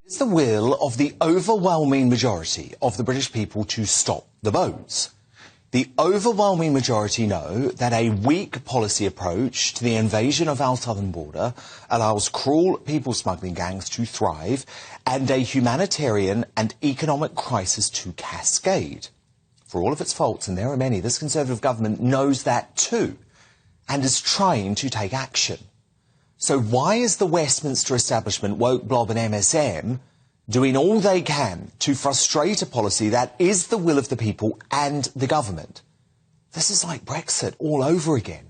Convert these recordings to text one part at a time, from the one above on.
It's the will of the overwhelming majority of the British people to stop the boats. The overwhelming majority know that a weak policy approach to the invasion of our southern border allows cruel people smuggling gangs to thrive and a humanitarian and economic crisis to cascade. For all of its faults, and there are many, this Conservative government knows that too and is trying to take action. So why is the Westminster establishment, woke blob and MSM, doing all they can to frustrate a policy that is the will of the people and the government? This is like Brexit all over again.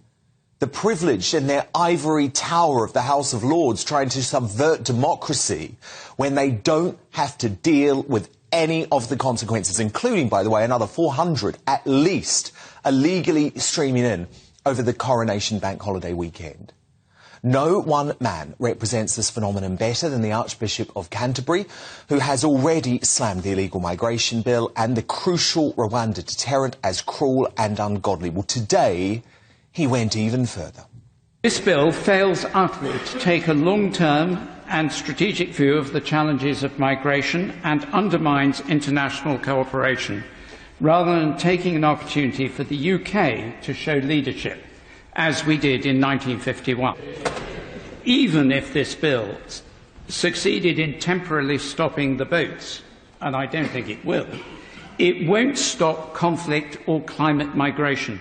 The privileged in their ivory tower of the House of Lords trying to subvert democracy when they don't have to deal with any of the consequences, including, by the way, another 400 at least illegally streaming in over the Coronation Bank holiday weekend. No one man represents this phenomenon better than the Archbishop of Canterbury, who has already slammed the illegal migration bill and the crucial Rwanda deterrent as cruel and ungodly. Well, today, he went even further. This bill fails utterly to take a long-term and strategic view of the challenges of migration and undermines international cooperation, rather than taking an opportunity for the UK to show leadership, as we did in 1951. Even if this bill succeeded in temporarily stopping the boats, and I don't think it will, it won't stop conflict or climate migration.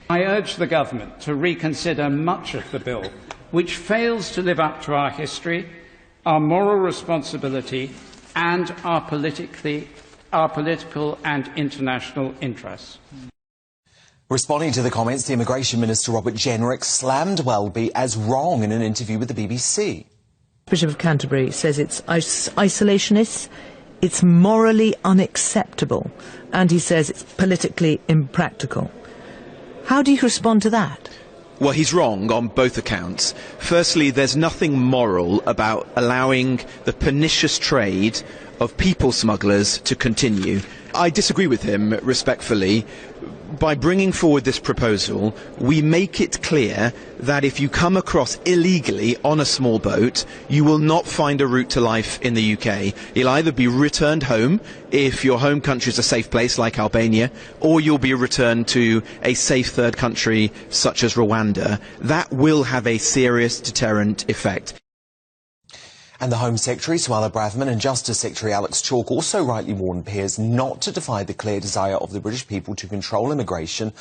I urge the government to reconsider much of the bill, which fails to live up to our history, our moral responsibility, and our political and international interests. Responding to the comments, the Immigration Minister Robert Jenrick slammed Welby as wrong in an interview with the BBC. Bishop of Canterbury says it's isolationist, it's morally unacceptable, and he says it's politically impractical. How do you respond to that? Well, he's wrong on both accounts. Firstly, there's nothing moral about allowing the pernicious trade of people smugglers to continue. I disagree with him respectfully. By bringing forward this proposal, we make it clear that if you come across illegally on a small boat, you will not find a route to life in the UK. You'll either be returned home, if your home country is a safe place like Albania, or you'll be returned to a safe third country such as Rwanda. That will have a serious deterrent effect. And the Home Secretary, Suella Braverman, and Justice Secretary Alex Chalk also rightly warned peers not to defy the clear desire of the British people to control immigration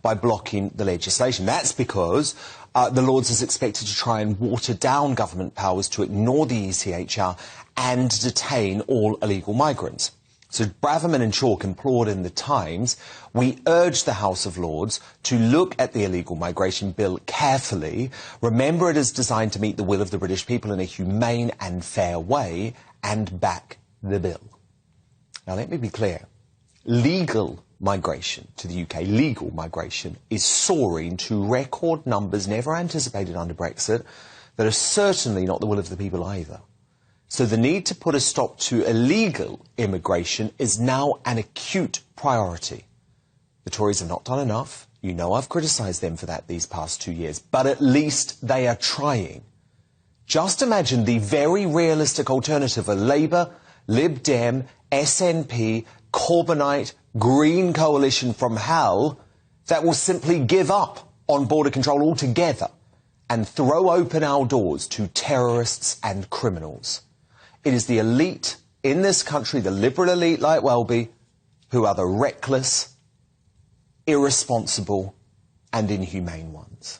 by blocking the legislation. That's because the Lords is expected to try and water down government powers to ignore the ECHR and detain all illegal migrants. So Braverman and Chalk implored in the Times, "We urge the House of Lords to look at the illegal migration bill carefully, remember it is designed to meet the will of the British people in a humane and fair way, and back the bill." Now let me be clear, legal migration to the UK, legal migration, is soaring to record numbers never anticipated under Brexit that are certainly not the will of the people either. So the need to put a stop to illegal immigration is now an acute priority. The Tories have not done enough. You know I've criticised them for that these past 2 years, but at least they are trying. Just imagine the very realistic alternative, a Labour, Lib Dem, SNP, Corbynite, Green coalition from hell that will simply give up on border control altogether and throw open our doors to terrorists and criminals. It is the elite in this country, the liberal elite like Welby, who are the reckless, irresponsible and inhumane ones.